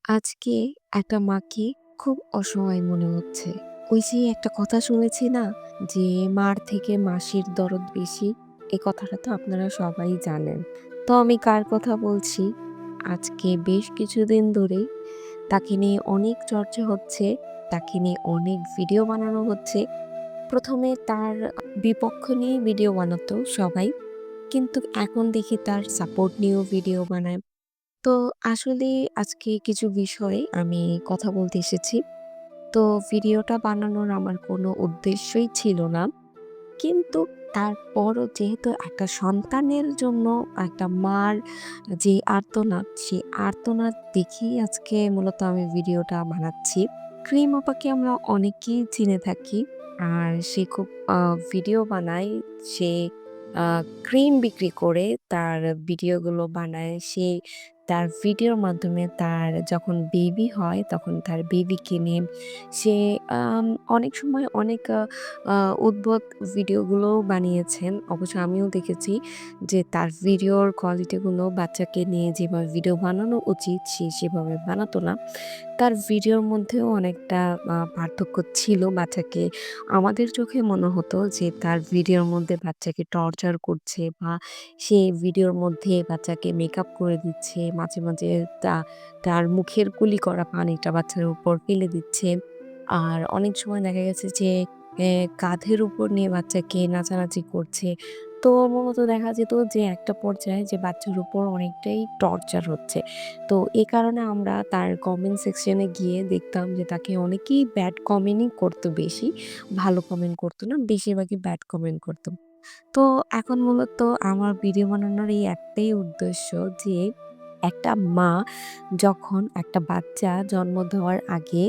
আজকে একটা মাকে খুব অসহায় মনে হচ্ছে। ওই যে একটা কথা শুনেছি না? যে মার থেকে মাসির দরদ বেশি। এই কথাটা তো আপনারা সবাই জানেন। তো আমি কার কথা বলছি? আজকে বেশ কিছুদিন ধরেই তাকে নিয়ে অনেক চর্চা হচ্ছে, তাকে নিয়ে অনেক ভিডিও বানানো হচ্ছে। ১ম এ তার বিপক্ষ নিয়ে ভিডিও বানাতো সবাই। কিন্তু এখন দেখি তার সাপোর্ট নিয়েও ভিডিও বানায়। তো আসলে আজকে কিছু বিষয়ে আমি কথা বলতে এসেছি। তো ভিডিওটা বানানোর আমার কোনো উদ্দেশ্যই ছিল না। কিন্তু তারপরও যেহেতু একটা সন্তানের জন্য একটা মার যে আর্তনাদ, সেই আর্তনাদ দেখেই আজকে মূলত আমি ভিডিওটা বানাচ্ছি। ক্রিম আপাকে আমরা অনেকেই চিনে থাকি। আর সে খুব ভিডিও বানায়। সে আ ক্রিম বিক্রি করে তার ভিডিওগুলো বানায়। সে তার ভিডিওর মাধ্যমে তার যখন বেবি হয়, তখন তার বেবিকে নিয়ে সে আম অনেক সময় অনেক আ উদ্ভট ভিডিওগুলোও বানিয়েছেন। অবশ্য আমিও দেখেছি যে তার ভিডিওর কোয়ালিটিগুলো বাচ্চাকে নিয়ে যেভাবে ভিডিও বানানো উচিত সে সেভাবে বানাতো না। তার ভিডিওর মধ্যেও অনেকটা পার্থক্য ছিল বাচ্চাকে আমাদের চোখে মনে হতো যে তার ভিডিওর মধ্যে বাচ্চাকে টর্চার করছে বা সে ভিডিওর মধ্যে বাচ্চাকে মেকআপ করে দিচ্ছে। মাঝে, মাঝে তা তার মুখের কুলি করা পানিটা বাচ্চার উপর ফেলে দিচ্ছে। আর অনেক সময় দেখা গেছে যে কাঁধের উপর নিয়ে বাচ্চাকে নাচানাচি করছে। তো মূলত দেখা যেত যে একটা পর্যায়ে যে বাচ্চার উপর অনেকটাই টর্চার হচ্ছে। তো এ কারণে আমরা তার কমেন্ট সেকশনে গিয়ে দেখতাম যে তাকে অনেকেই ব্যাড কমেন্টই করতো বেশি। ভালো কমেন্ট করতো না। বেশিরভাগই ব্যাড কমেন্ট করত। তো এখন মূলত আমার ভিডিও বানানোর এই একটাই উদ্দেশ্য যে একটা মা যখন একটা বাচ্চা জন্ম দেওয়ার আগে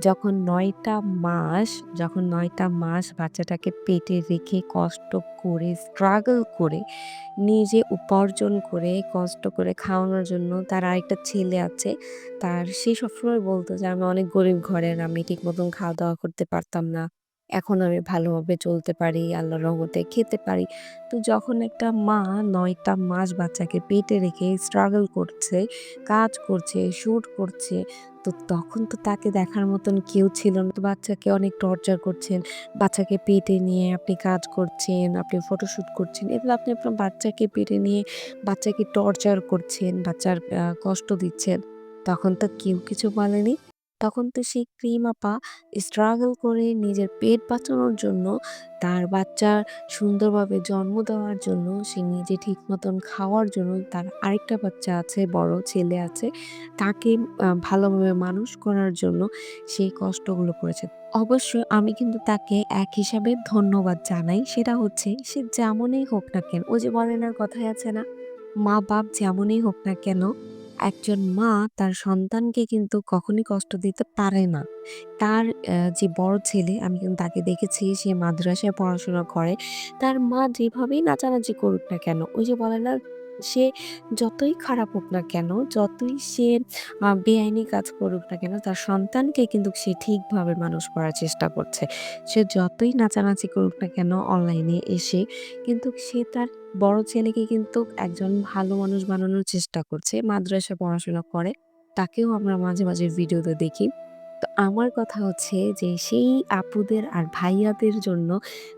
যখন ৯ টা মাস যখন ৯ টা মাস বাচ্চাটাকে পেটে রেখে কষ্ট করে স্ট্রাগল করে নিজে উপার্জন করে কষ্ট করে খাওয়ানোর জন্য তার আরেকটা ছেলে আছে। সে সবসময় বলত যে, "আমি অনেক গরিব ঘরের, আমি ঠিক মতন খাওয়া-দাওয়া করতে পারতাম না। এখন আমি ভালোভাবে চলতে পারি, আল্লাহর রহমতে খেতে পারি।" তো যখন একটা মা ৯ টা মাস বাচ্চাকে পেটে রেখে স্ট্রাগল করছে, কাজ করছে, শুট করছে, তো তখন তো তাকে দেখার মতন কেউ ছিল না। তো বাচ্চাকে অনেক টর্চার করছেন। বাচ্চাকে পেটে নিয়ে আপনি কাজ করছেন, আপনি ফটোশুট করছেন। এগুলো আপনি আপনার বাচ্চাকে পেটে নিয়ে বাচ্চাকে টর্চার করছেন, বাচ্চার কষ্ট দিচ্ছেন। তখন তো কেউ কিছু বলেনি। তখন তো সেই ক্রিম আপা স্ট্রাগল করে নিজের পেট বাঁচানোর জন্য, তার বাচ্চার সুন্দরভাবে জন্ম দেওয়ার জন্য, সে নিজে ঠিক মতন খাওয়ার জন্য, তার আরেকটা বাচ্চা আছে, বড় ছেলে আছে। তাকে ভালোভাবে মানুষ করার জন্য সেই কষ্টগুলো করেছে। অবশ্যই আমি কিন্তু তাকে এক হিসাবে ধন্যবাদ জানাই। সেটা হচ্ছে সে যেমনই হোক না কেন, ওই যে বলে না কথায় আছে না? মা-বাপ যেমনই হোক না কেন, একজন মা তার সন্তানকে কিন্তু কখনোই কষ্ট দিতে পারে না। তার যে বড় ছেলে আমি কিন্তু তাকে দেখেছি সে মাদ্রাসায় পড়াশোনা করে। তার মা যেভাবেই নাচানাচি করুক না কেন, ওই যে বলে না? সে যতই খারাপ হোক না কেন, যতই সে বেআইনি কাজ করুক না কেন, তার সন্তানকে কিন্তু সে ঠিকভাবে মানুষ করার চেষ্টা করছে। সে যতই নাচানাচি করুক না কেন অনলাইনে এসে, কিন্তু সে তার বড় ছেলেকে কিন্তু একজন ভালো মানুষ বানানোর চেষ্টা করছে। মাদ্রাসায় পড়াশোনা করে। তাকেও আমরা মাঝে, মাঝে ভিডিওতে দেখি। তো আমার কথা হচ্ছে যে সেই আপুদের আর ভাইয়াদের জন্য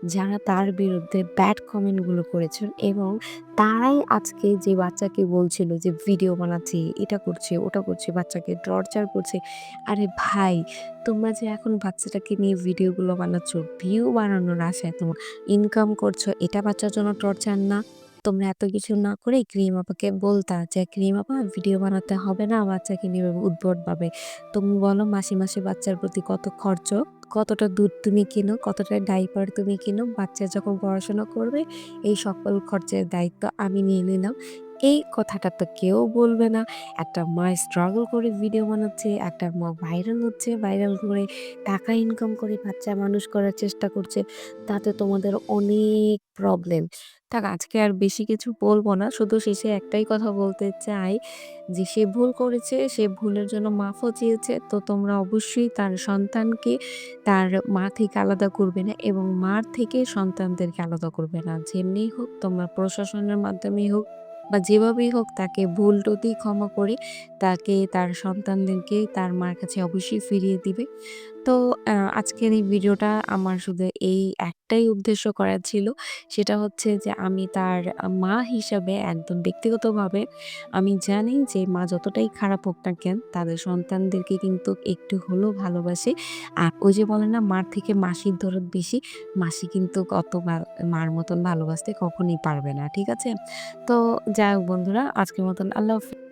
যারা তার বিরুদ্ধে ব্যাড কমেন্ট গুলো করেছেন এবং তারাই আজকে যে বাচ্চাকে বলছিল যে ভিডিও বানাচ্ছে, এটা করছে, ওটা করছে, বাচ্চাকে টর্চার করছে। আরে ভাই, তোমরা যে এখন বাচ্চাটাকে নিয়ে ভিডিওগুলো বানাচ্ছ, ভিউ বানানোর আশায় তোমরা ইনকাম করছো, এটা বাচ্চার জন্য টর্চার না? তোমরা এত কিছু না করে ক্রিম আপাকে বলতা যে, "ক্রিম আপা ভিডিও বানাতে হবে না, বাচ্চাকে নিয়ে এভাবে উদ্ভটভাবে। তুমি বলো মাসে, মাসে বাচ্চার প্রতি কত খরচ? কতটা দুধ তুমি কিনো? কতটা ডাইপার তুমি কিনো? বাচ্চা যখন পড়াশোনা করবে এই সকল খরচের দায়িত্ব আমি নিয়ে নিলাম।" এই কথাটা তো কেউ বলবে না। একটা মা স্ট্রাগল করে ভিডিও বানাচ্ছে, একটা মা ভাইরাল হচ্ছে, ভাইরাল করে টাকা ইনকাম করে বাচ্চা মানুষ করার চেষ্টা করছে। তাতে তোমাদের অনেক প্রবলেম। থাক আজকে আর বেশি কিছু বলব না। শুধু শেষে একটাই কথা বলতে চাই যে সে ভুল করেছে, সে ভুলের জন্য মাফও চেয়েছে। তো তোমরা অবশ্যই তার সন্তানকে তার মা থেকে আলাদা করবে না এবং মার থেকে সন্তানদেরকে আলাদা করবে না। যেমনিই হোক তোমরা প্রশাসনের মাধ্যমেই হোক বা যেভাবেই হোক তাকে ভুল টুটি ক্ষমা করে তাকে তার সন্তানদেরকে তার মার কাছে অবশ্যই ফিরিয়ে দিবে। তো আজকের এই ভিডিওটা আমার শুধু এই একটাই উদ্দেশ্য করা ছিল। সেটা হচ্ছে যে আমি তার মা হিসাবে একদম ব্যক্তিগতভাবে আমি জানি যে মা যতটাই খারাপ হোক না কেন তাদের সন্তানদেরকে কিন্তু একটু হলেও ভালোবাসে। আর ওই যে বলে না মার থেকে মাসির দরদ বেশি, মাসি কিন্তু মার মতন ভালোবাসতে কখনোই পারবে না। ঠিক আছে? তো যাই হোক বন্ধুরা আজকের মতন আল্লাহ হাফেজ।